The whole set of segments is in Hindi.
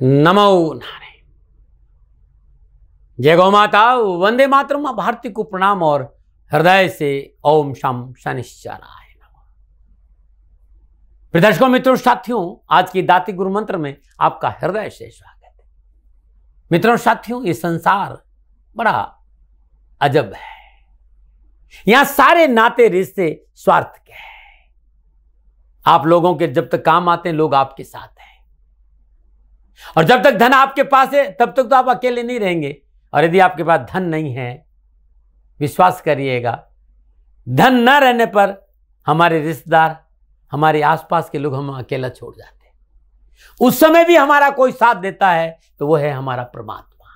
नमो नारायण। जय गौ माता, वंदे मातरम। मां भारती को प्रणाम और हृदय से ओम शम शनिश्चराय नमः। दर्शकों, मित्रों, साथियों, आज की दाती गुरु मंत्र में आपका हृदय से स्वागत है। मित्रों, साथियों, ये संसार बड़ा अजब है। यहां सारे नाते रिश्ते स्वार्थ के हैं। आप लोगों के जब तक काम आते हैं, लोग आपके साथ हैं, और जब तक धन आपके पास है तब तक तो आप अकेले नहीं रहेंगे। और यदि आपके पास धन नहीं है, विश्वास करिएगा, धन न रहने पर हमारे रिश्तेदार, हमारे आसपास के लोग हम अकेला छोड़ जाते हैं। उस समय भी हमारा कोई साथ देता है तो वो है हमारा परमात्मा।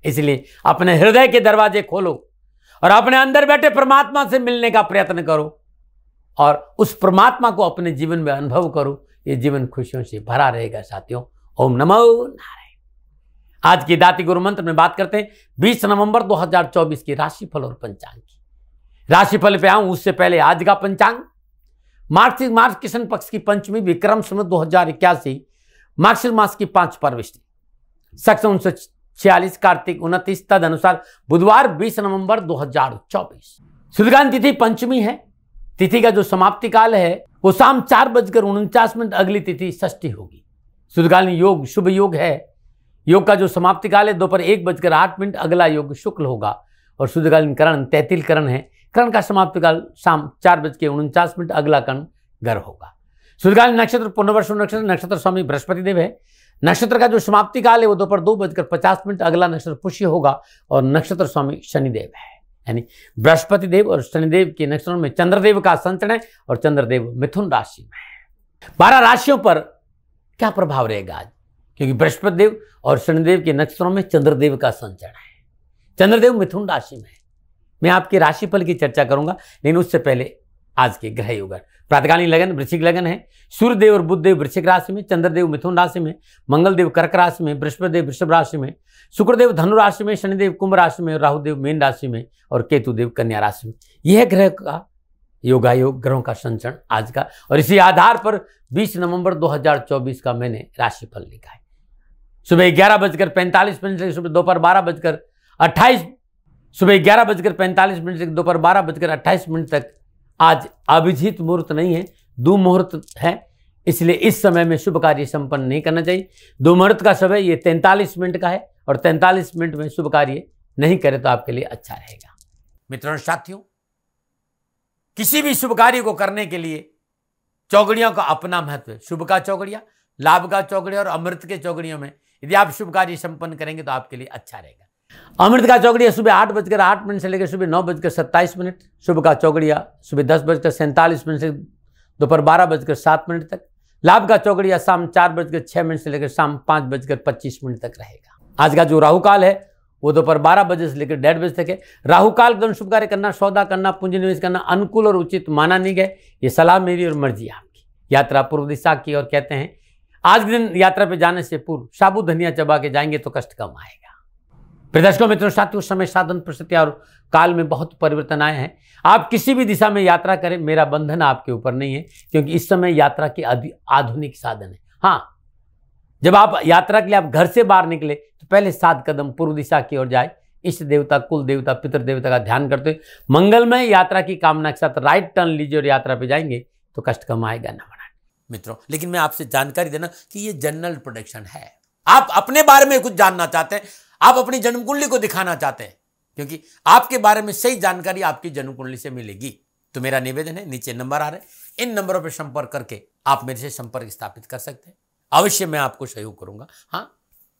इसलिए अपने हृदय के दरवाजे खोलो और अपने अंदर बैठे परमात्मा से मिलने का प्रयत्न करो और उस परमात्मा को अपने जीवन में अनुभव करो। ये जीवन खुशियों से भरा रहेगा। साथियों, ओम नमो नारायण। आज की दाती गुरु मंत्र में बात करते हैं 20 नवंबर 2024 की राशिफल और पंचांग की। राशिफल पे आऊं उससे पहले आज का पंचांग। मार्च कृष्ण पक्ष की पंचमी, विक्रम संवत 2081, मार्गशीर मास की 5 परविष्टि, शक 1946, कार्तिक 29, तद अनुसार बुधवार 20 नवंबर 2024। सुदगान तिथि पंचमी है। तिथि का जो समाप्ति काल है वो शाम 4:49। अगली तिथि षष्ठी होगी। शुद्धकालीन योग शुभ योग है। योग का जो समाप्ति काल है दोपहर 1:08। अगला योग शुक्ल होगा और शुद्धकालीन करण तैतिल करण है। करण का समाप्ति काल शाम 4:49। अगला करण गर होगा। शुद्धकालीन नक्षत्र पुनर्वसु नक्षत्र, नक्षत्र स्वामी बृहस्पति देव है। नक्षत्र का जो समाप्ति काल है वो दोपहर 2:50। अगला नक्षत्र पुष्य होगा और नक्षत्र स्वामी शनिदेव है। यानी बृहस्पति देव और शनिदेव के नक्षत्रों में चंद्रदेव का संचरण है और चंद्रदेव मिथुन राशि में है। 12 राशियों पर क्या प्रभाव रहेगा आज, क्योंकि बृहस्पति देव और शनिदेव के नक्षत्रों में चंद्रदेव का संचरण है। चंद्रदेव मिथुन राशि में है। मैं आपके राशिफल की चर्चा करूंगा, लेकिन उससे पहले आज के ग्रह योग। प्रातकालीन लगन वृश्चिक लगन है। सूर्यदेव और बुधदेव वृश्चिक राशि में, चंद्रदेव मिथुन राशि में, मंगलदेव कर्क राशि में, बृहस्पति देव वृषभ राशि में, शुक्रदेव धनु राशि में, शनिदेव कुंभ राशि में, राहुदेव मीन राशि में और केतुदेव कन्या राशि में। यह ग्रह का योगायोग, ग्रहों का संचरण आज का। और इसी आधार पर 20 नवंबर 2024 का मैंने राशिफल लिखा है। सुबह 11:45 से सुबह दोपहर 12:28, सुबह 11:45 से दोपहर 12:28 तक आज अभिजीत मुहूर्त नहीं है, दुमुहूर्त है। इसलिए इस समय में शुभ कार्य संपन्न नहीं करना चाहिए। दुमुहूर्त का समय ये 43 मिनट का है और 43 मिनट में शुभ कार्य नहीं करे तो आपके लिए अच्छा रहेगा। मित्रों, साथियों, किसी भी शुभ कार्य को करने के लिए चौगड़ियों का अपना महत्व है। शुभ का चौगड़िया, लाभ का चौगड़िया और अमृत के चौगड़ियों में यदि आप शुभ कार्य संपन्न करेंगे तो आपके लिए अच्छा रहेगा। अमृत का चौगड़िया सुबह 8:08 से लेकर सुबह 9:27। शुभ का चौगड़िया सुबह 10:47 से दोपहर 12:07 तक। लाभ का चौगड़िया शाम 4:06 से लेकर शाम 5:25 तक रहेगा। आज का जो राहु काल है वो दोपहर 12 बजे से लेकर 1:30 बजे तक है। राहु काल के दौरान शुभ कार्य करना, सौदा करना, पूंजी निवेश करना अनुकूल और उचित माना नहीं गया। ये सलाह मेरी और मर्जी आपकी। यात्रा पूर्व दिशा की और कहते हैं आज के दिन यात्रा पे जाने से पूर्व साबु धनिया चबा के जाएंगे तो कष्ट कम आएगा। दर्शकों, मित्रों, साथियों, समय, साधन, परिस्थिति और काल में बहुत परिवर्तन आए हैं। आप किसी भी दिशा में यात्रा करें, मेरा बंधन आपके ऊपर नहीं है, क्योंकि इस समय यात्रा के आधुनिक साधन है। हाँ, जब आप यात्रा के लिए आप घर से बाहर निकले तो पहले 7 कदम पूर्व दिशा की ओर जाए। इष्ट देवता, कुल देवता, पितृ देवता का ध्यान करते हुए मंगलमय यात्रा की कामना के साथ राइट टर्न लीजिए और यात्रा पे जाएंगे तो कष्ट कम आएगा ना बना। मित्रों, लेकिन मैं आपसे जानकारी देना कि ये जनरल प्रोडिक्शन है। आप अपने बारे में कुछ जानना चाहते हैं, आप अपनी जन्म कुंडली को दिखाना चाहते हैं, क्योंकि आपके बारे में सही जानकारी आपकी जन्म कुंडली से मिलेगी। तो मेरा निवेदन है, नीचे नंबर आ रहे हैं, इन नंबरों पर संपर्क करके आप मेरे से संपर्क स्थापित कर सकते हैं। अवश्य मैं आपको सहयोग करूंगा। हाँ,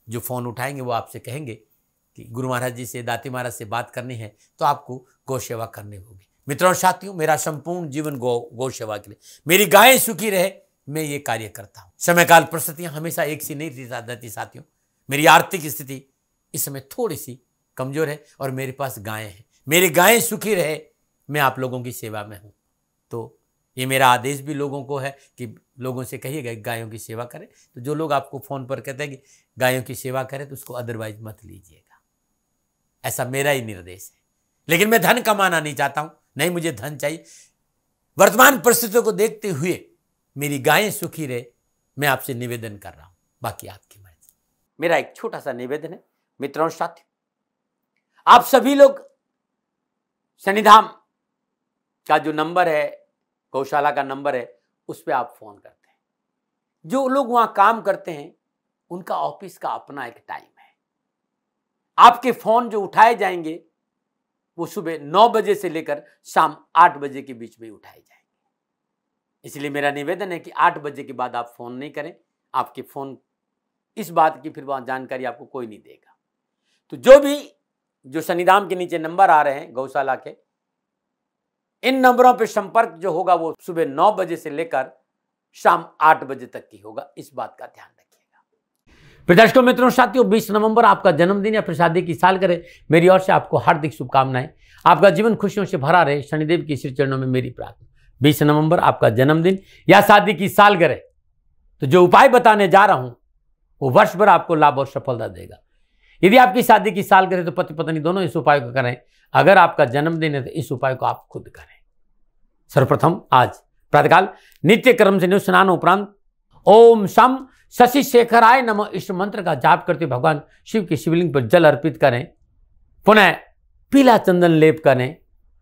जो फोन उठाएंगे वो आपसे कहेंगे कि गुरु महाराज जी से, दाती महाराज से बात करनी है तो आपको गौ सेवा करनी होगी। मित्रों, साथियों, मेरा संपूर्ण जीवन गौ सेवा के लिए, मेरी गायें सुखी रहे, मैं ये कार्य करता हूं। समय काल परिस्थितियां हमेशा एक सी नहीं रहती साथियों। मेरी आर्थिक स्थिति इस समय थोड़ी सी कमजोर है और मेरे पास गायें हैं। मेरी गायें सुखी रहे, मैं आप लोगों की सेवा में हूं। तो ये मेरा आदेश भी लोगों को है कि लोगों से कहिएगा गायों की सेवा करें। तो जो लोग आपको फोन पर कहते हैं कि गायों की सेवा करें तो उसको अदरवाइज मत लीजिएगा। ऐसा मेरा ही निर्देश है। लेकिन मैं धन कमाना नहीं चाहता हूं, नहीं मुझे धन चाहिए। वर्तमान परिस्थितियों को देखते हुए मेरी गायें सुखी रहे, मैं आपसे निवेदन कर रहा हूं, बाकी आपकी मर्जी। मेरा एक छोटा सा निवेदन है मित्रों और साथियों, आप सभी लोग शनिधाम का जो नंबर है, गौशाला का नंबर है, उस पर आप फोन करते हैं। जो लोग वहां काम करते हैं उनका ऑफिस का अपना एक टाइम है। आपके फोन जो उठाए जाएंगे वो सुबह 9 बजे से लेकर शाम 8 बजे के बीच में उठाए जाएंगे। इसलिए मेरा निवेदन है कि 8 बजे के बाद आप फोन नहीं करें। आपके फोन इस बात की फिर वहां जानकारी आपको कोई नहीं देगा। तो जो शनिधाम के नीचे नंबर आ रहे हैं गौशाला के, इन नंबरों पे संपर्क जो होगा वो सुबह 9 बजे से लेकर शाम 8 बजे तक की होगा। इस बात का ध्यान रखिएगा। दर्शकों मित्रों साथियों, 20 नवंबर आपका जन्मदिन या फिर शादी की सालगिरह, मेरी ओर से आपको हार्दिक शुभकामनाएं। आपका जीवन खुशियों से भरा रहे, शनिदेव की श्री चरणों में मेरी प्रार्थना। 20 नवंबर आपका जन्मदिन या शादी की सालगिरह, तो जो उपाय बताने जा रहा हूं वो वर्ष भर आपको लाभ और सफलता देगा। यदि आपकी शादी की सालगिरह तो पति पत्नी दोनों इस उपाय को करें। अगर आपका जन्मदिन है तो इस उपाय को आप खुद करें। सर्वप्रथम आज प्रातःकाल नित्य कर्म से स्नान उपरांत ओम शम शशि शेखराय नमः इस मंत्र का जाप करते भगवान शिव के शिवलिंग पर जल अर्पित करें। पुनः पीला चंदन लेप करें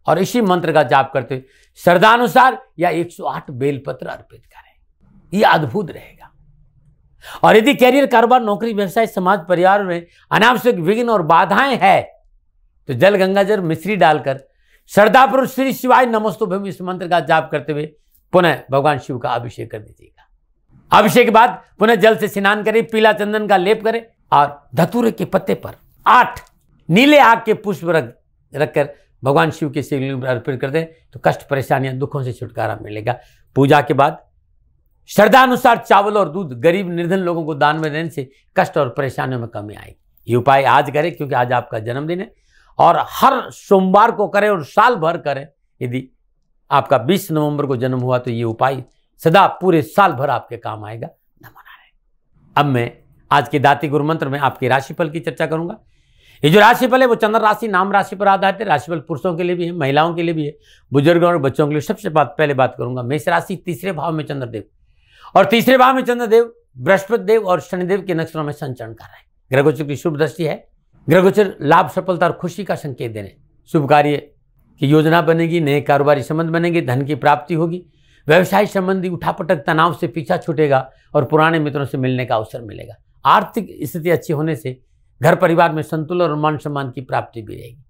और इसी मंत्र का जाप करते श्रद्धानुसार या 108 बेलपत्र अर्पित करें। यह अद्भुत रहेगा। और यदि कैरियर, कारोबार, नौकरी, व्यवसाय, समाज, परिवार में अनावश्यक विघ्न और बाधाएं हैं तो जल, गंगाजल, मिश्री डालकर श्रद्धापूर्वक श्री शिवाय नमस्तुभ्यम इस मंत्र का जाप करते हुए पुनः भगवान शिव का अभिषेक कर दीजिएगा। अभिषेक के बाद पुनः जल से स्नान करें, पीला चंदन का लेप करें और धतूरे के पत्ते पर 8 नीले आग के पुष्प रखकर भगवान शिव के शिवलिंग पर अर्पित कर दें तो कष्ट, परेशानियां, दुखों से छुटकारा मिलेगा। पूजा के बाद श्रद्धानुसार चावल और दूध गरीब निर्धन लोगों को दान में देने से कष्ट और परेशानियों में कमी आएगी। ये उपाय आज करें क्योंकि आज आपका जन्मदिन है और हर सोमवार को करें और साल भर करें। यदि आपका 20 नवंबर को जन्म हुआ तो ये उपाय सदा पूरे साल भर आपके काम आएगा। नमो नारायण। अब मैं आज के दाती गुरु मंत्र में आपकी राशिफल की चर्चा करूंगा। ये जो राशिफल है वो चंद्र राशि नाम राशि पर आधारित है। राशिफल पुरुषों के लिए भी है, महिलाओं के लिए भी है, बुजुर्गों और बच्चों के लिए। सबसे पहले बात करूंगा मेष राशि, तीसरे भाव में चंद्रदेव और तीसरे भाव में चंद्रदेव बृहस्पति देव और शनिदेव के नक्षत्रों में संचरण कर रहे हैं। ग्रह गोचर की शुभ दृष्टि है। ग्रह गोचर लाभ, सफलता और खुशी का संकेत दे रहे हैं। शुभ कार्य की योजना बनेगी, नए कारोबारी संबंध बनेंगे, धन की प्राप्ति होगी, व्यवसाय संबंधी उठापटक तनाव से पीछा छूटेगा और पुराने मित्रों से मिलने का अवसर मिलेगा। आर्थिक स्थिति अच्छी होने से घर परिवार में संतुलन और मान सम्मान की प्राप्ति भी रहेगी।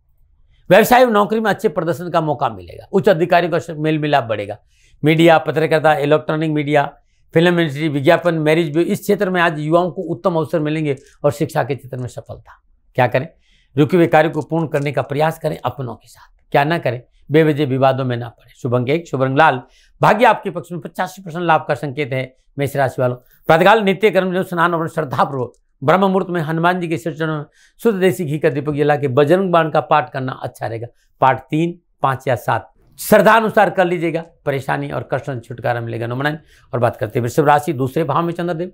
व्यवसाय और नौकरी में अच्छे प्रदर्शन का मौका मिलेगा। उच्च अधिकारियों का मेल मिलाप बढ़ेगा। मीडिया, पत्रकारिता, इलेक्ट्रॉनिक मीडिया, फिल्म इंडस्ट्री, विज्ञापन, मैरिज ब्यूरो, इस क्षेत्र में आज युवाओं को उत्तम अवसर मिलेंगे और शिक्षा के क्षेत्र में सफलता। क्या करें? रुके हुए कार्य को पूर्ण करने का प्रयास करें अपनों के साथ। क्या ना करें? बेवजह विवादों में ना पड़े। शुभ अंक 1, शुभ रंग लाल। भाग्य आपके पक्ष में 85% लाभ का संकेत है। मेष राशि वालों, प्रातःकाल नित्य कर्म स्नान और श्रद्धापूर्वक ब्रह्म मुहूर्त में हनुमान जी के चरणों में शुद्ध देसी घी का दीपक जला के बजरंग बाण का पाठ करना अच्छा रहेगा। पाठ 3, 5 या 7 श्रद्धानुसार कर लीजिएगा। परेशानी और कष्ट से छुटकारा मिलेगा। नमन। और बात करते हैं वृषभ राशि, दूसरे भाव में चंद्रदेव।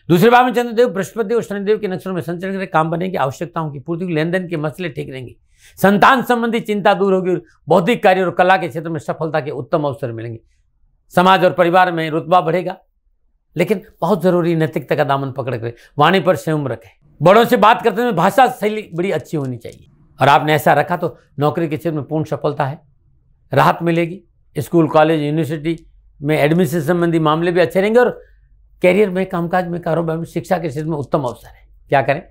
दूसरे भाव में चंद्रदेव बृहस्पति देव और शनिदेव के नक्षत्रों में संचरण करें। काम बनेंगे, आवश्यकताओं की पूर्ति, लेन देन के मसले ठीक रहेंगे, संतान संबंधी चिंता दूर होगी, बौद्धिक कार्य और कला के क्षेत्र में सफलता के उत्तम अवसर मिलेंगे। समाज और परिवार में रुतबा बढ़ेगा, लेकिन बहुत जरूरी नैतिकता का दामन पकड़ कर वाणी पर संयम रखें। बड़ों से बात करते हुए भाषा शैली बड़ी अच्छी होनी चाहिए और आपने ऐसा रखा तो नौकरी के क्षेत्र में पूर्ण सफलता है, राहत मिलेगी। स्कूल, कॉलेज, यूनिवर्सिटी में एडमिशन संबंधी मामले भी अच्छे रहेंगे और कैरियर में, कामकाज में, कारोबार में, शिक्षा के क्षेत्र में उत्तम अवसर है। क्या करें?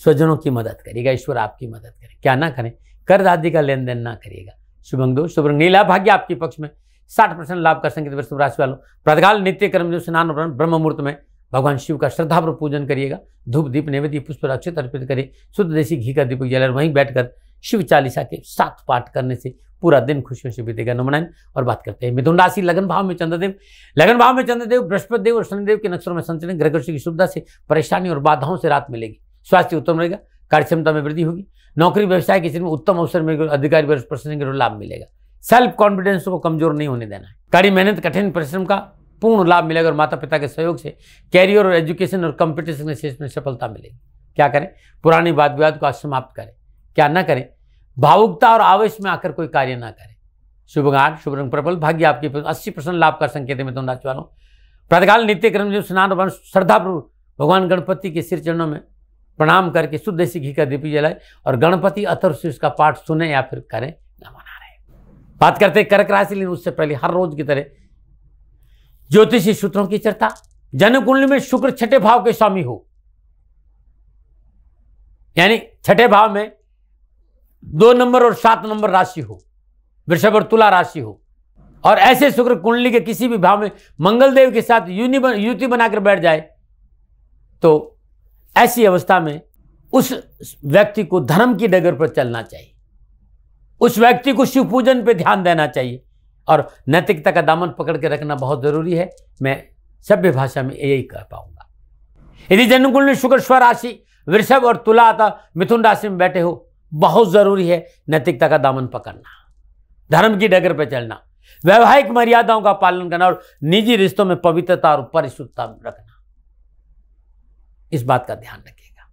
स्वजनों की मदद करिएगा, ईश्वर आपकी मदद करे। क्या ना करें? कर्ज आदि का लेन देन ना करिएगा। शुभ अंक 2, शुभ रंग नीला। भाग्य आपके पक्ष में 60% लाभ का संकेत। वृषभ राशि वालों, प्रातःकाल नित्य कर्म स्नान और ब्रह्म मुहूर्त में भगवान शिव का श्रद्धापूर्वक पूजन करिएगा। धूप, दीप, नैवेद्य, पुष्प अक्षत अर्पित करें। शुद्ध देसी घी का दीपक जलाकर वहीं बैठकर शिव चालीसा के 7 पाठ करने से पूरा दिन खुशियों से बीतेगा। नमन। और बात करते हैं मिथुन राशि, लगन भाव में चंद्रदेव। लगन भाव में चंद्रदेव बृहस्पति देव और शनिदेव के नक्षत्रों में संचरण। ग्रह की सुविधा से परेशानी और बाधाओं से राहत मिलेगी। स्वास्थ्य उत्तम रहेगा, कार्यक्षमता में वृद्धि होगी। नौकरी व्यवसाय के क्षेत्र में उत्तम अवसर मिलेगा। अधिकारी वर्ग प्रसन्न के लाभ मिलेगा। सेल्फ कॉन्फिडेंस को कमजोर नहीं होने देना है। कड़ी मेहनत, कठिन परिश्रम का पूर्ण लाभ मिलेगा और माता पिता के सहयोग से कैरियर और एजुकेशन और कंपटीशन के क्षेत्र में सफलता मिलेगी। क्या करें? पुरानी वाद विवाद को आज समाप्त करें। क्या ना करें? भावुकता और आवेश में आकर कोई कार्य ना करें। शुभ अंक, शुभ रंग पर्पल। भाग्य आपके 80% लाभ का संकेत है। मिथुन राशि वालों, प्रातःकाल नित्य कर्म स्नान और श्रद्धापूर्वक भगवान गणपति के सिर चरणों में प्रणाम करके शुद्ध देसी घी का दीप जलाए और गणपति अथर्व से उसका पाठ सुने या फिर करें नमन नारायण। बात करते हैं कर्क राशि, लेकिन उससे पहले हर रोज की तरह ज्योतिषी सूत्रों की चर्चा। जन्म कुंडली में शुक्र छठे भाव के स्वामी हो, यानी छठे भाव में 2 नंबर और 7 नंबर राशि हो, वृषभ और तुला राशि हो, और ऐसे शुक्र कुंडली के किसी भी भाव में मंगल देव के साथ युति बनाकर बैठ जाए, तो ऐसी अवस्था में उस व्यक्ति को धर्म की डगर पर चलना चाहिए, उस व्यक्ति को शिव पूजन पे ध्यान देना चाहिए और नैतिकता का दामन पकड़ के रखना बहुत जरूरी है। मैं सभ्य भाषा में यही कह पाऊंगा। यदि जन्म कुंडली में शुक्र स्वराशि वृषभ और तुला अथवा मिथुन राशि में बैठे हो, बहुत जरूरी है नैतिकता का दामन पकड़ना, धर्म की डगर पर चलना, वैवाहिक मर्यादाओं का पालन करना और निजी रिश्तों में पवित्रता और परिशुद्धता रखना। इस बात का ध्यान रखिएगा।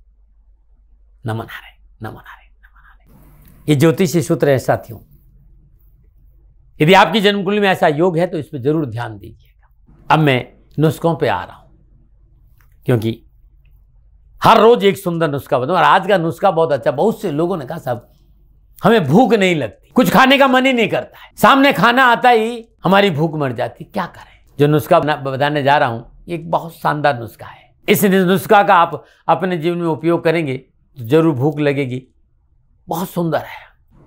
नमन हरे, नमन हरे, नमन हरे। ये ज्योतिषी सूत्र है साथियों। यदि आपकी जन्म कुंडली में ऐसा योग है तो इस पर जरूर ध्यान दीजिएगा। अब मैं नुस्खों पे आ रहा हूं, क्योंकि हर रोज एक सुंदर नुस्खा बताऊं और आज का नुस्खा बहुत अच्छा। बहुत से लोगों ने कहा साहब हमें भूख नहीं लगती, कुछ खाने का मन ही नहीं करता है, सामने खाना आता ही हमारी भूख मर जाती, क्या करें? जो नुस्खा बताने जा रहा हूं एक बहुत शानदार नुस्खा है। इस नुस्खा का आप अपने जीवन में उपयोग करेंगे तो जरूर भूख लगेगी। बहुत सुंदर है।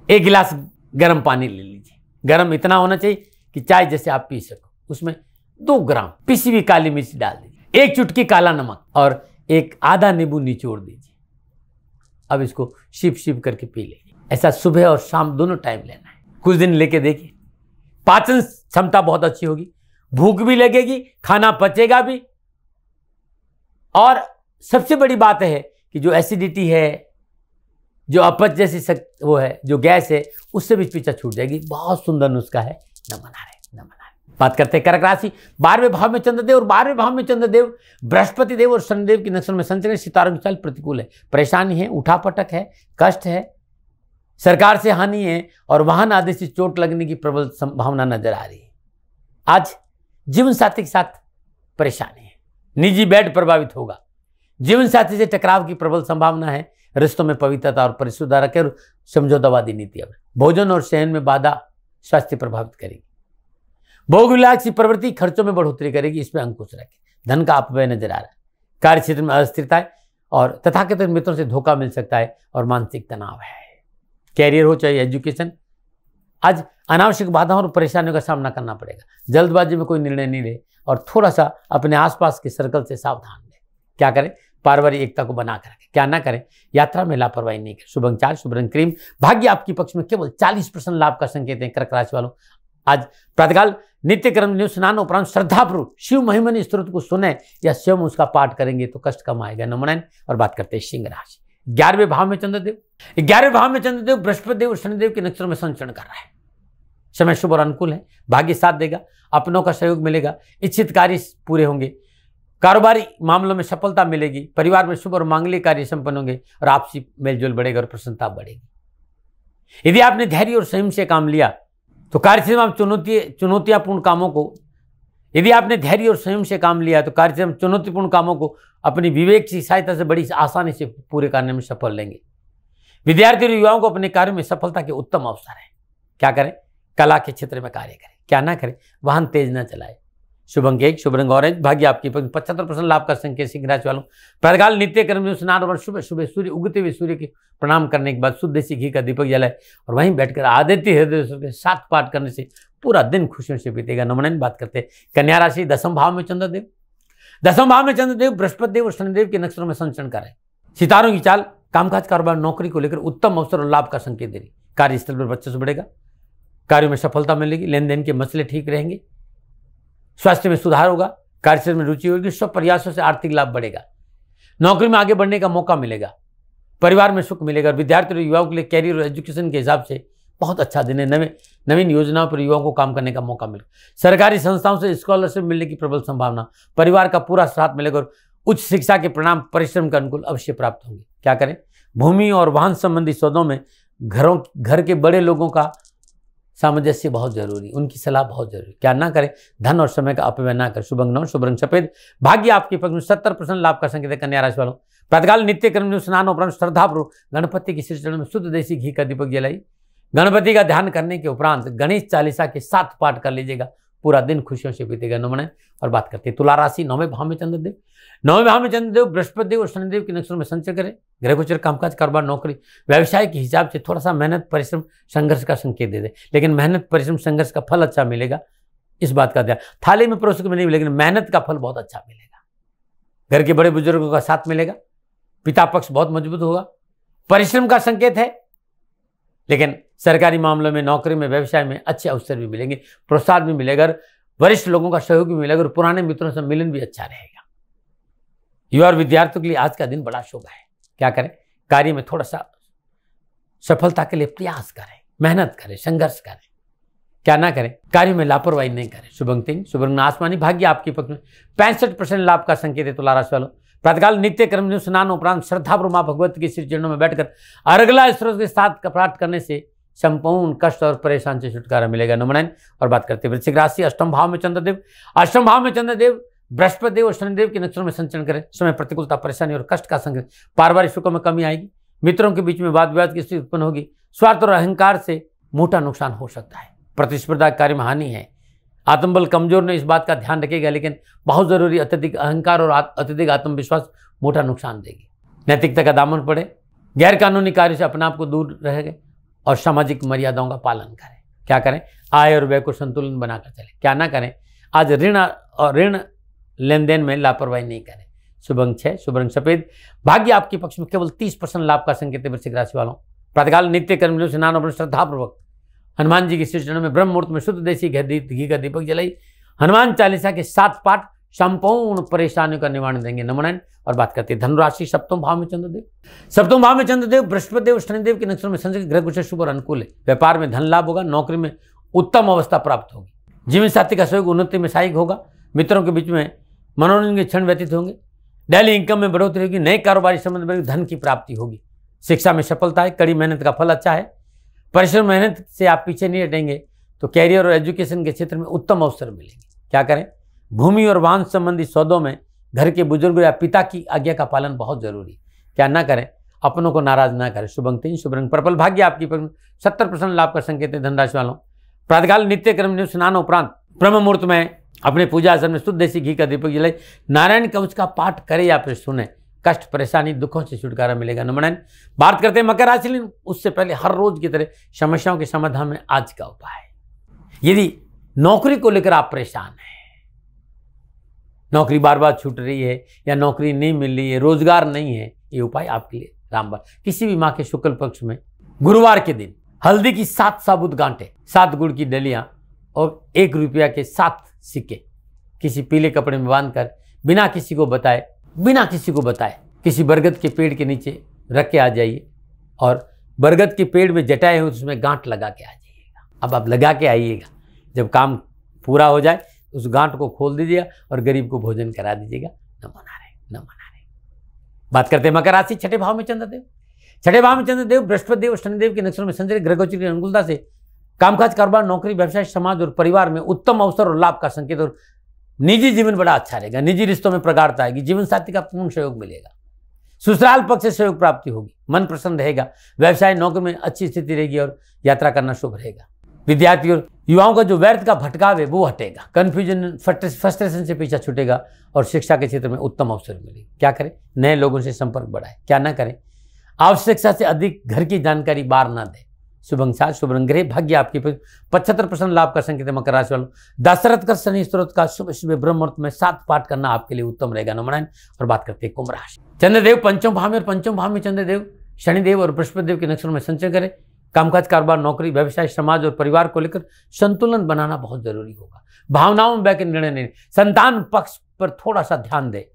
1 गिलास गर्म पानी ले लीजिए, गर्म इतना होना चाहिए कि चाय जैसे आप पी सको। उसमें 2 ग्राम पिसी हुई काली मिर्च डाल दीजिए, 1 चुटकी काला नमक और एक आधा नींबू निचोड़ दीजिए। अब इसको शिप शिप करके पी लीजिए। ऐसा सुबह और शाम दोनों टाइम लेना है। कुछ दिन लेके देखिए, पाचन क्षमता बहुत अच्छी होगी, भूख भी लगेगी, खाना पचेगा भी, और सबसे बड़ी बात है कि जो एसिडिटी है, जो अपच जैसी वो है, जो गैस है, उससे भी पीछा छूट जाएगी। बहुत सुंदर नुस्खा है। नमन हरे, नमन हरे। बात करते हैं कर्क राशि। 12वें भाव में चंद्रदेव और 12वें भाव में चंद्रदेव बृहस्पति देव और शनिदेव की नक्षत्र में संचरण। सितारों की चाल प्रतिकूल है, परेशानी है, उठापटक है, कष्ट है, सरकार से हानि है और वाहन आदि से चोट लगने की प्रबल संभावना नजर आ रही है। आज जीवन साथी के साथ परेशानी है, निजी बेड प्रभावित होगा, जीवन साथी से टकराव की प्रबल संभावना है, रिश्तों में पवित्रता और परिशुद्धता रखें और समझौतावादी नीति। भोजन और शयन में बाधा स्वास्थ्य प्रभावित करेगी। भोग विलास की प्रवृत्ति खर्चों में बढ़ोतरी करेगी, इसमें अंकुश रखें। धन का अपव्यय नजर आ रहा है, कार्य क्षेत्र में अस्थिरता है और तथाकथित मित्रों से धोखा मिल सकता है और मानसिक तनाव है। कैरियर हो चाहे एजुकेशन, आज अनावश्यक बाधाओं और परेशानियों का सामना करना पड़ेगा। जल्दबाजी में कोई निर्णय नहीं ले और थोड़ा सा अपने आसपास के सर्कल से सावधान रहे। क्या करें? पारिवारिक एकता को बनाकर रखें। क्या ना करें? यात्रा में लापरवाही नहीं करें। शुभ अंक 4, शुभ रंग क्रीम। भाग्य आपके पक्ष में केवल 40% लाभ का संकेत है। कर्क राशि वालों, आज प्रातःकाल नित्य कर्म स्नान उपरांत श्रद्धापूर्वक शिव महिमनी स्तोत्र को सुने या स्वयं उसका पाठ करेंगे तो कष्ट कम आएगा। नमन। और बात करते हैं सिंह राशि। 11वें भाव में चंद्रदेव, 11वें भाव में चंद्रदेव बृहस्पति देव और शनिदेव के नक्षत्र में संचरण कर रहा है। समय शुभ और अनुकूल है, भाग्य साथ देगा, अपनों का सहयोग मिलेगा, इच्छित कार्य पूरे होंगे, कारोबारी मामलों में सफलता मिलेगी, परिवार में शुभ और मांगलिक कार्य संपन्न होंगे और आपसी मेलजोल बढ़ेगा और प्रसन्नता बढ़ेगी। यदि आपने धैर्य और संयम से काम लिया तो कार्यक्षेत्र में आप चुनौतियापूर्ण कामों को, यदि आपने धैर्य और संयम से काम लिया तो कार्यक्षेत्र में चुनौतीपूर्ण कामों को अपनी विवेक की सहायता से बड़ी आसानी से पूरे करने में सफल लेंगे। विद्यार्थी और युवाओं को अपने कार्य में सफलता के उत्तम अवसर है। क्या करें? कला के क्षेत्र में कार्य करें। क्या ना करें? वाहन तेज न चलाए। शुभ अंक 1, शुभ रंग ऑरेंज। भाग्य आपकी 75% लाभ का संकेत सिंह राशि वालों। प्रातःकाल नित्य कर्म स्नान और सुबह सुबह सूर्य उगते हुए सूर्य के प्रणाम करने के बाद शुद्ध देसी घी का दीपक जलाए और वहीं बैठकर आदित्य हृदय के साथ पाठ करने से पूरा दिन खुशियों से बीतेगा। नमन। बात करते हैं कन्या राशि। 10वें भाव में चंद्रदेव, 10वें भाव में चंद्रदेव बृहस्पति देव और शनिदेव के नक्षत्रों में संचरण करें। सितारों की चाल कामकाज कारोबार नौकरी को लेकर उत्तम अवसर और लाभ का संकेत दे रही। कार्यस्थल पर वर्चस्व बढ़ेगा, कार्यों में सफलता मिलेगी, लेन देन के मसले ठीक रहेंगे, स्वास्थ्य में सुधार होगा, कार्यक्षेत्र में रुचि होगी, सब प्रयासों से आर्थिक लाभ बढ़ेगा, नौकरी में आगे बढ़ने का मौका मिलेगा, परिवार में सुख मिलेगा। विद्यार्थी और युवाओं के लिए कैरियर और एजुकेशन के हिसाब से बहुत अच्छा दिन है। नवीन योजनाओं पर युवाओं को काम करने का मौका मिलेगा। सरकारी संस्थाओं से स्कॉलरशिप मिलने की प्रबल संभावना, परिवार का पूरा साथ मिलेगा और उच्च शिक्षा के परिणाम परिश्रम के अनुकूल अवश्य प्राप्त होंगे। क्या करें? भूमि और वाहन संबंधी सौदों में घर के बड़े लोगों का सामंजस्य बहुत जरूरी, उनकी सलाह बहुत जरूरी। क्या ना करें? धन और समय का अपव्यय ना करें। शुभ अंक 9, शुभ रंग सफेद। भाग्य आपके पक्ष में 70% लाभ का संकेत है। कन्या राशि वालों, प्रातःकाल नित्य कर्म स्नान उपरांत श्रद्धापूर्वक गणपति के श्री चरण में शुद्ध देसी घी का दीपक जलाई। गणपति का ध्यान करने के उपरांत गणेश चालीसा के 7 पाठ कर लीजिएगा। पूरा दिन खुशियों से बीतेगा। नमन। और बात करते हैं तुला राशि, 9वें भाव में चंद्रदेव। 9वें भाव में चंद्रदेव बृहस्पति देव और शनिदेव के नक्षत्रों में संचय करें। गृह गोचर, कामकाज, कारोबार, नौकरी, व्यवसाय के हिसाब से थोड़ा सा मेहनत परिश्रम संघर्ष का संकेत दे दे, लेकिन मेहनत परिश्रम संघर्ष का फल अच्छा मिलेगा। इस बात का ध्यान, थाली में परोस में नहीं, लेकिन मेहनत का फल बहुत अच्छा मिलेगा। घर के बड़े बुजुर्गों का साथ मिलेगा। पिता पक्ष बहुत मजबूत होगा। परिश्रम का संकेत है, लेकिन सरकारी मामलों में, नौकरी में, व्यवसाय में अच्छे अवसर भी मिलेंगे, प्रोत्साहन भी मिलेगा, वरिष्ठ लोगों का सहयोग भी मिलेगा और पुराने मित्रों से मिलन भी अच्छा रहेगा। युवा और विद्यार्थियों के लिए आज का दिन बड़ा शुभ है। क्या करें? कार्य में थोड़ा सा सफलता के लिए प्रयास करें, मेहनत करें, संघर्ष करें। क्या ना करें? कार्य में लापरवाही नहीं करें। शुभ अंक 3, शुभ रंग आसमानी, भाग्य आपके पक्ष में। 65% लाभ का संकेत है तुला राशि वालों। प्रातःकाल नित्य कर्म स्नान उपरांत श्रद्धापूर्वक मां भगवती के श्री चरणों में बैठकर अर्गला स्त्रोत के साथ पाठ करने से संपूर्ण कष्ट और परेशान से छुटकारा मिलेगा। नमन। और बात करते हैं वृश्चिक राशि, अष्टम भाव में चंद्रदेव। अष्टम भाव में चंद्रदेव बृहस्पति देव और शनिदेव के नक्षत्रों में संचरण करें। समय प्रतिकूलता, परेशानी और कष्ट का संकेत। पारिवारिक सुखों में कमी आएगी। मित्रों के बीच में वाद विवाद की स्थिति उत्पन्न होगी। स्वार्थ और अहंकार से मोटा नुकसान हो सकता है। प्रतिस्पर्धा कार्य में हानि है। आत्मबल कमजोर ने इस बात का ध्यान रखेगा, लेकिन बहुत जरूरी अत्यधिक अहंकार और अत्यधिक आत्मविश्वास मोटा नुकसान देगी। नैतिकता का दामन पड़े। गैर कानूनी कार्य से अपने आप को दूर रहेगा और सामाजिक मर्यादाओं का पालन करें। क्या करें? आय और व्यय को संतुलन बनाकर चले। क्या ना करें? आज ऋण लेन देन में लापरवाही नहीं करें। शुभ अंक 6, शुभ रंग सफेद, भाग्य आपके पक्ष में। केवल 30% लाभ का संकेत है वृश्चिक राशि वालों। प्रातःकाल नित्य कर्म स्नान और श्रद्धापूर्वक हनुमान जी के श्री चरणों में ब्रह्म मुहूर्त में शुद्ध देसी घी का दीपक जलाई। हनुमान चालीसा के 7 पाठ संपूर्ण परेशानियों का निवारण देंगे। नमन। और बात करते हैं धनुराशि, सप्तम भाव में चंद्रदेव। सप्तम भाव में चंद्रदेव बृहस्पति देव शनिदेव के नक्षत्रों में संचय, ग्रह गोचर शुभ और अनुकूल है। व्यापार में धन लाभ होगा। नौकरी में उत्तम अवस्था प्राप्त होगी। जीवन साथी का सहयोग उन्नति में सहायक होगा। मित्रों के बीच में मनोरंजन के क्षण व्यतीत होंगे। डेली इनकम में बढ़ोतरी होगी। नए कारोबारी संबंध में धन की प्राप्ति होगी। शिक्षा में सफलता है। कड़ी मेहनत का फल अच्छा है। परिश्रम मेहनत से आप पीछे नहीं हटेंगे तो कैरियर और एजुकेशन के क्षेत्र में उत्तम अवसर मिलेंगे। क्या करें? भूमि और वाहन संबंधी सौदों में घर के बुजुर्ग या पिता की आज्ञा का पालन बहुत जरूरी है। क्या ना करें? अपनों को नाराज ना करें। शुभ अंक 3, शुभ रंग पर्पल, भाग्य आपकी 70% लाभ का संकेत है धनराशि वालों। प्रातःकाल नित्य कर्म स्नान उपरांत ब्रह्म मुहूर्त में अपने पूजा आसन में शुद्ध देसी घी का दीपक जलाए। नारायण कवच का पाठ करें या फिर सुने। कष्ट, परेशानी, दुखों से छुटकारा मिलेगा। नमन। बात करते हैं मकर राशि, उससे पहले हर रोज की तरह समस्याओं के समाधान में आज का उपाय। यदि नौकरी को लेकर आप परेशान हैं, नौकरी बार बार छूट रही है या नौकरी नहीं मिल रही है, रोजगार नहीं है, ये उपाय आपके लिए रामबाण। किसी भी माह के शुक्ल पक्ष में गुरुवार के दिन हल्दी की 7 साबुत गांठें, 7 गुड़ की डलियां और 1 रुपया के 7 सिक्के किसी पीले कपड़े में बांधकर बिना किसी को बताए किसी बरगद के पेड़ के नीचे रख के आ जाइए और बरगद के पेड़ में जटाए हुए उसमें गांठ लगा के आ जाइएगा। अब आप लगा के आइएगा, जब काम पूरा हो जाए उस गांठ को खोल दीजिएगा और गरीब को भोजन करा दीजिएगा। न मना रहे। बात करते हैं मकर राशि, 6ठे भाव में चंद्रदेव। 6ठे भाव में चंद्रदेव बृहस्पति देव और शनिदेव के नक्षत्रों में संचरित ग्रह गोचर की अनुकूलता से कामकाज, कारोबार, नौकरी, व्यवसाय, समाज और परिवार में उत्तम अवसर और लाभ का संकेत और निजी जीवन बड़ा अच्छा रहेगा। निजी रिश्तों में प्रगाढ़ता आएगी। जीवन साथी का पूर्ण सहयोग मिलेगा। ससुराल पक्ष से सहयोग प्राप्ति होगी। मन प्रसन्न रहेगा। व्यवसाय, नौकरी में अच्छी स्थिति रहेगी और यात्रा करना शुभ रहेगा। विद्यार्थी और युवाओं का जो व्यर्थ का भटकाव है वो हटेगा। कंफ्यूजन, फ्रस्ट्रेशन से पीछा छूटेगा और शिक्षा के क्षेत्र में उत्तम अवसर मिलेगी। क्या करें? नए लोगों से संपर्क बढ़ाए। क्या ना करें? आवश्यकता से अधिक घर की जानकारी बाहर ना दें। शुभ अंक 7, शुभ रंग ग्रे, भाग्य आपकी 75% लाभ का संकेत है मकर राशि वालों। दशरथ का शनि स्त्रोत का सुबह सुबह ब्रह्म मुहूर्त में 7 पाठ करना आपके लिए उत्तम रहेगा। नमन। और बात करते हैं कुंभ राशि, चंद्रदेव पंचम भाव में और पंचम भाव में चंद्रदेव शनिदेव और बृहस्पति देव के नक्षत्रों में संचय करें। कामकाज, कारोबार, नौकरी, व्यवसाय, समाज और परिवार को लेकर संतुलन बनाना बहुत जरूरी होगा। भावनाओं में बह के निर्णय नहीं। संतान पक्ष पर थोड़ा सा ध्यान दे।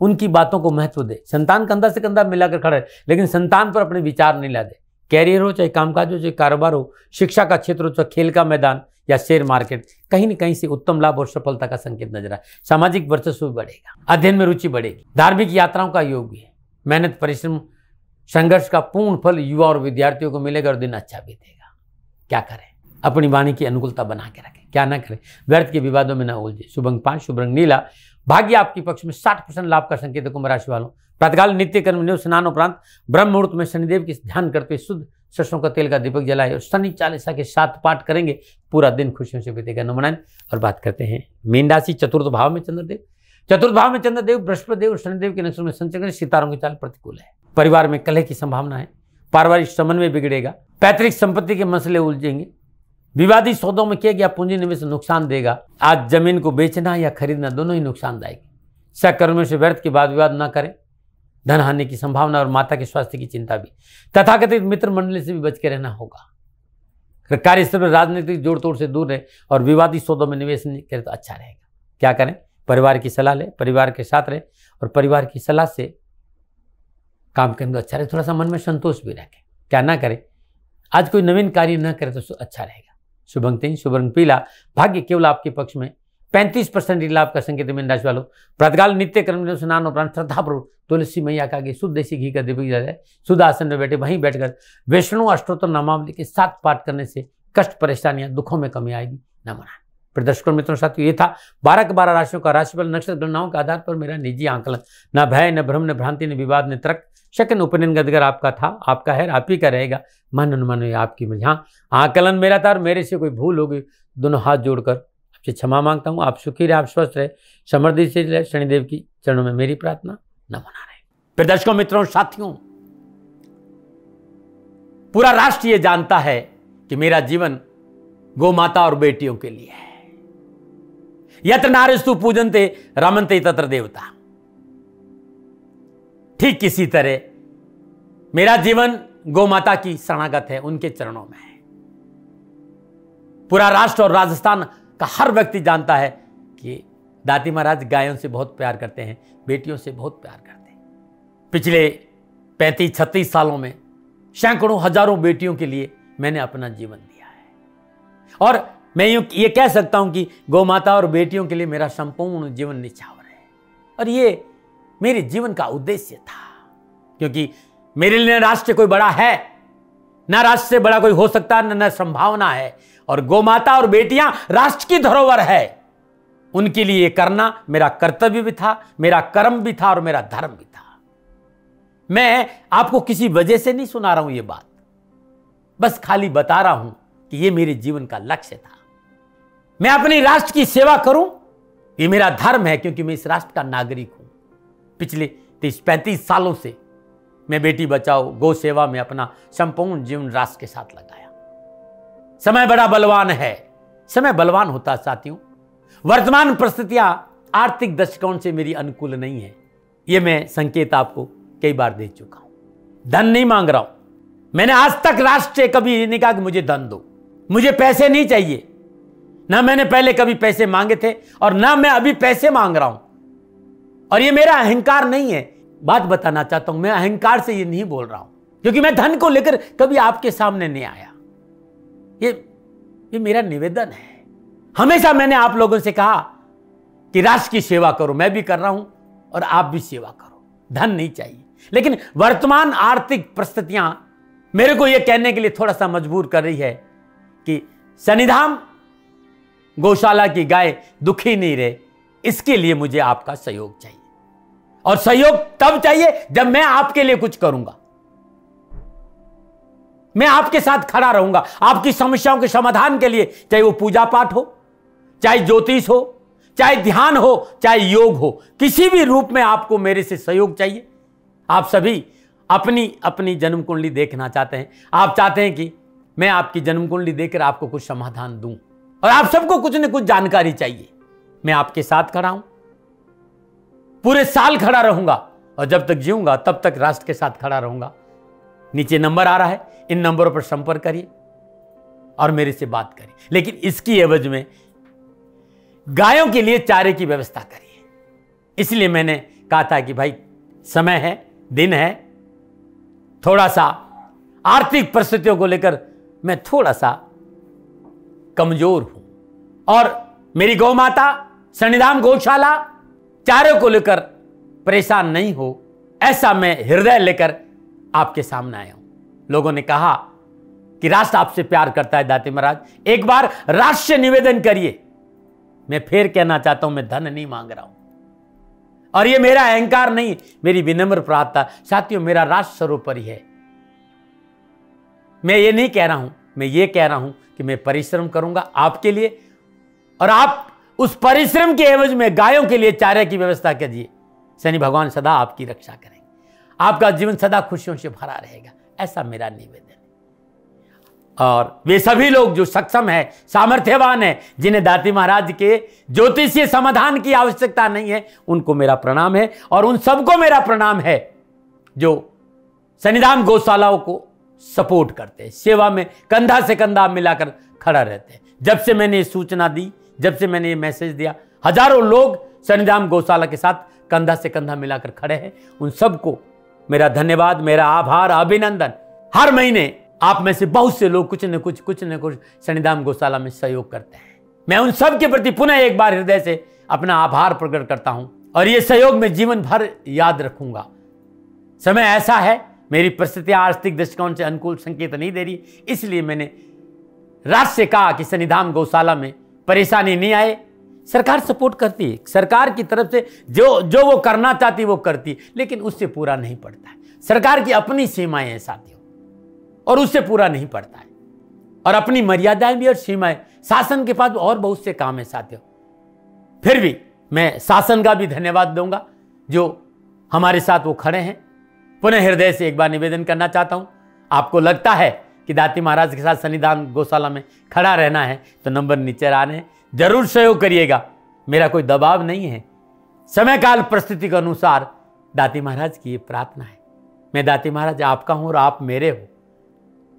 उनकी बातों को महत्व दे। संतान कंधा से कंधा मिलाकर खड़ा है, लेकिन संतान पर अपने विचार नहीं ला दे। कैरियर हो, चाहे कामकाज हो, चाहे कारोबार हो, शिक्षा का क्षेत्र हो, चाहे खेल का मैदान या शेयर मार्केट, कहीं न कहीं से उत्तम लाभ और सफलता का संकेत नजर आए। सामाजिक वर्चस्व बढ़ेगा। अध्ययन में रुचि बढ़ेगी। धार्मिक यात्राओं का योग भी है। मेहनत, परिश्रम, संघर्ष का पूर्ण फल युवा और विद्यार्थियों को मिलेगा और दिन अच्छा बीतेगा। क्या करें? अपनी वाणी की अनुकूलता बना के रखें। क्या ना करें? व्यर्थ के विवादों में न उलझे। शुभ अंक 5, शुभ रंग नीला, भाग्य आपके पक्ष में 60% लाभ का संकेत है कुंभ राशि वालों। प्रातःकाल नित्य कर्म स्नान उपरांत ब्रह्म मुहूर्त में शनिदेव की ध्यान करते हुए शुद्ध सरसों का तेल का दीपक जलाए और शनि चालीसा के 7 पाठ करेंगे, पूरा दिन खुशियों से बीतेगा। नमन। और बात करते हैं मीन राशि, चतुर्थ भाव में चंद्रदेव। चतुर्थ भाव में चंद्रदेव बृहस्पति देव और शनिदेव के नक्षत्र में संचरण, सितारों की चाल प्रतिकूल है। परिवार में कलह की संभावना है, पारिवारिक समन्वय बिगड़ेगा, पैतृक संपत्ति के मसले उलझेंगे, विवादी सौदों में किया गया पूंजी निवेश नुकसान देगा। आज जमीन को बेचना या खरीदना दोनों ही नुकसानदायक। सहकर्मियों से व्यर्थ की वाद विवाद न करें, धन हानि की संभावना और माता के स्वास्थ्य की चिंता भी। तथाकथित मित्र मंडली से भी बच के रहना होगा। कार्यस्थल पर राजनीतिक जोड़ तोड़ से दूर रहे और विवादी सौदों में निवेश नहीं करें तो अच्छा रहेगा। क्या करें? परिवार की सलाह ले, परिवार के साथ रहे और परिवार की सलाह से काम करें तो अच्छा रहे। थोड़ा सा मन में संतोष भी रखें। क्या ना करें? आज कोई नवीन कार्य न करे तो अच्छा रहेगा। शुभ अंक 3, शुभ रंग पीला, भाग्य केवल आपके पक्ष में। 35% लाभ का संकेत मीन राशि वालों। प्रातःकाल नित्य कर्म स्नान उपरांत श्रद्धापूर्वक तुलसी मैया का आगे शुद्ध देसी घी का दीपक जलाए, शुद्ध आसन में बैठे वहीं बैठकर विष्णु अष्टोत्तर नामावली के 7 पाठ करने से कष्ट परेशानियां दुखों में कमी आएगी। नमन। प्रदर्शकों मित्रों साथियों, ये था 12 के 12 राशियों का राशिफल नक्षत्र गणनाओं के आधार पर मेरा निजी आंकलन। न भय, न भ्रम, न भ्रांति, न विवाद, न तर्क, शक्न उपनियन गदगर आपका था, आपका है, आप ही का रहेगा। मन अनुमान आपकी मर्जी। हाँ, आकलन मेरा था और मेरे से कोई भूल होगी दोनों हाथ जोड़कर आपसे क्षमा मांगता हूँ। आप सुखी रहे, आप स्वस्थ रहे, समृद्धि से रहे, शनिदेव की चरणों में मेरी प्रार्थना। नमन। प्रदर्शकों मित्रों साथियों, पूरा राष्ट्र ये जानता है कि मेरा जीवन गौ माता और बेटियों के लिए है। यत्र नारीस्तु पूजन्ते रमन्ते तत्र देवता। ठीक किसी तरह मेरा जीवन गौ माता की शरणागत है, उनके चरणों में है। पूरा राष्ट्र और राजस्थान का हर व्यक्ति जानता है कि दादी महाराज गायों से बहुत प्यार करते हैं, बेटियों से बहुत प्यार करते हैं। पिछले 35-36 सालों में सैकड़ों हजारों बेटियों के लिए मैंने अपना जीवन दिया है और मैं ये कह सकता हूं कि गौ माता और बेटियों के लिए मेरा संपूर्ण जीवन निछावर है। और ये मेरे जीवन का उद्देश्य था, क्योंकि मेरे लिए राष्ट्र कोई बड़ा है, ना राष्ट्र से बड़ा कोई हो सकता, न संभावना है। और गौ माता और बेटियां राष्ट्र की धरोहर है, उनके लिए ये करना मेरा कर्तव्य भी था, मेरा कर्म भी था और मेरा धर्म भी था। मैं आपको किसी वजह से नहीं सुना रहा हूं ये बात, बस खाली बता रहा हूं कि ये मेरे जीवन का लक्ष्य था। मैं अपने राष्ट्र की सेवा करूं, ये मेरा धर्म है, क्योंकि मैं इस राष्ट्र का नागरिक हूं। पिछले 30-35 सालों से मैं बेटी बचाओ, गौ सेवा में अपना संपूर्ण जीवन राष्ट्र के साथ लगाया। समय बड़ा बलवान है, समय बलवान होता साथियों। वर्तमान परिस्थितियां आर्थिक दृष्टिकोण से मेरी अनुकूल नहीं है, यह मैं संकेत आपको कई बार दे चुका हूं। धन नहीं मांग रहा हूं। मैंने आज तक राष्ट्र से कभी नहीं कहा कि मुझे धन दो, मुझे पैसे नहीं चाहिए। ना मैंने पहले कभी पैसे मांगे थे और ना मैं अभी पैसे मांग रहा हूं। और ये मेरा अहंकार नहीं है। बात बताना चाहता हूं, मैं अहंकार से ये नहीं बोल रहा हूं, क्योंकि मैं धन को लेकर कभी आपके सामने नहीं आया। ये मेरा निवेदन है। हमेशा मैंने आप लोगों से कहा कि राष्ट्र की सेवा करो, मैं भी कर रहा हूं और आप भी सेवा करो। धन नहीं चाहिए, लेकिन वर्तमान आर्थिक परिस्थितियां मेरे को यह कहने के लिए थोड़ा सा मजबूर कर रही है कि शनिधाम गौशाला की गाय दुखी नहीं रहे, इसके लिए मुझे आपका सहयोग चाहिए। और सहयोग तब चाहिए जब मैं आपके लिए कुछ करूंगा। मैं आपके साथ खड़ा रहूंगा, आपकी समस्याओं के समाधान के लिए, चाहे वो पूजा पाठ हो, चाहे ज्योतिष हो, चाहे ध्यान हो, चाहे योग हो, किसी भी रूप में आपको मेरे से सहयोग चाहिए। आप सभी अपनी अपनी जन्म कुंडली देखना चाहते हैं। आप चाहते हैं कि मैं आपकी जन्म कुंडली देखकर आपको कुछ समाधान दूं, और आप सबको कुछ न कुछ जानकारी चाहिए। मैं आपके साथ खड़ा हूं, पूरे साल खड़ा रहूंगा, और जब तक जीऊंगा तब तक राष्ट्र के साथ खड़ा रहूंगा। नीचे नंबर आ रहा है, इन नंबरों पर संपर्क करिए और मेरे से बात करिए, लेकिन इसकी एवज में गायों के लिए चारे की व्यवस्था करिए। इसलिए मैंने कहा था कि भाई समय है, दिन है, थोड़ा सा आर्थिक परिस्थितियों को लेकर मैं थोड़ा सा कमजोर हूं, और मेरी गौ माता शनिधाम गौशाला चारे को लेकर परेशान नहीं हो, ऐसा मैं हृदय लेकर आपके सामने आया हूं। लोगों ने कहा कि राष्ट्र आपसे प्यार करता है दाती महाराज, एक बार राष्ट्र से निवेदन करिए। मैं फिर कहना चाहता हूं, मैं धन नहीं मांग रहा हूं, और ये मेरा अहंकार नहीं, मेरी विनम्र प्रार्थना। साथियों, मेरा राष्ट्र सर्वोपरि है। मैं ये नहीं कह रहा हूं, मैं ये कह रहा हूं कि मैं परिश्रम करूंगा आपके लिए, और आप उस परिश्रम के एवज में गायों के लिए चारे की व्यवस्था कीजिए। शनि भगवान सदा आपकी रक्षा करेंगे, आपका जीवन सदा खुशियों से भरा रहेगा, ऐसा मेरा निवेदन है। और वे सभी लोग जो सक्षम है, सामर्थ्यवान है, जिन्हें दाती महाराज के ज्योतिषीय समाधान की आवश्यकता नहीं है, उनको मेरा प्रणाम है। और उन सबको मेरा प्रणाम है जो शनिधाम गौशालाओं को सपोर्ट करते हैं, सेवा में कंधा से कंधा मिलाकर खड़ा रहते हैं। जब से मैंने ये सूचना दी, जब से मैंने ये मैसेज दिया, हजारों लोग शनिधाम गौशाला के साथ कंधा से कंधा मिलाकर खड़े हैं। उन सबको मेरा धन्यवाद, मेरा आभार, अभिनंदन। हर महीने आप में से बहुत से लोग कुछ न कुछ शनिधाम गौशाला में सहयोग करते हैं। मैं उन सब के प्रति पुनः एक बार हृदय से अपना आभार प्रकट करता हूं, और ये सहयोग मैं जीवन भर याद रखूंगा। समय ऐसा है, मेरी परिस्थितियां आर्थिक दृष्टिकोण से अनुकूल संकेत नहीं दे रही, इसलिए मैंने राष्ट्र से कहा कि शनिधाम गौशाला में परेशानी नहीं आए। सरकार सपोर्ट करती है, सरकार की तरफ से जो वो करना चाहती वो करती, लेकिन उससे पूरा नहीं पड़ता है। सरकार की अपनी सीमाएं हैं साथियों, और उससे पूरा नहीं पड़ता है, और अपनी मर्यादाएं भी और सीमाएं। शासन के पास और बहुत से काम है साथियों। फिर भी मैं शासन का भी धन्यवाद दूंगा जो हमारे साथ वो खड़े हैं। पुनः हृदय से एक बार निवेदन करना चाहता हूं, आपको लगता है कि दाती महाराज के साथ शनिधाम गौशाला में खड़ा रहना है तो नंबर नीचे आ रहे हैं, जरूर सहयोग करिएगा। मेरा कोई दबाव नहीं है, समय काल परिस्थिति के अनुसार दाती महाराज की ये प्रार्थना है। मैं दाती महाराज आपका हूं और आप मेरे हो।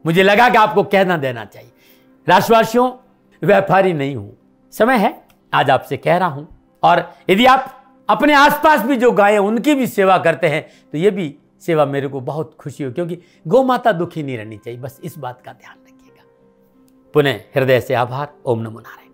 मुझे लगा कि आपको कहना देना चाहिए। राष्ट्रवासियों, व्यापारी नहीं हूं, समय है आज आपसे कह रहा हूं। और यदि आप अपने आसपास भी जो गायें उनकी भी सेवा करते हैं तो ये भी सेवा मेरे को बहुत खुशी हो, क्योंकि गौ माता दुखी नहीं रहनी चाहिए। बस इस बात का ध्यान रखिएगा। पुनः हृदय से आभार। ओम नमो नारायण।